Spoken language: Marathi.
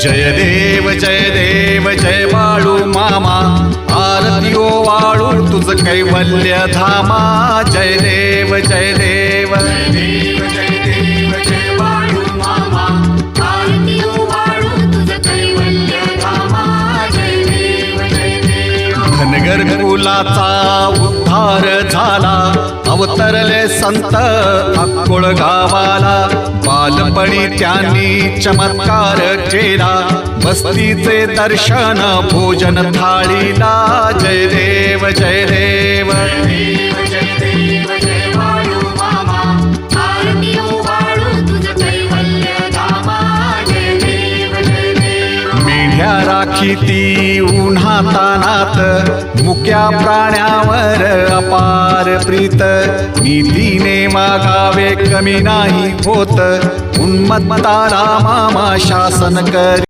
जय देव जय बाळू मामा, आरती ओवाळू तुझ कैवल्य धामा. जय देव जय देव जय देव जय देव जय बाळू मामा, आरती ओवाळू तुझ कैवल्य धामा. जय देव जय देव. धनगर कुलाचा उद्धार झाला, अवतरले संत अक्कोळ गावाला. बालपणी त्यांनी चमत्कार केला, बस्तीचे दर्शन भोजन थाळीला. जय देव जय देव जय देव जय देव जय बाळू मामा, आरती ओवाळू तुझ कैवल्य धामा. जय देव जय देव. मेढ्या राखी ती उन्हातानात, मुक्या प्राण्यावर अपार प्रीत. नीतीने वागावे कमी नाही होत, उन्मत्ताला मामा शासन कर.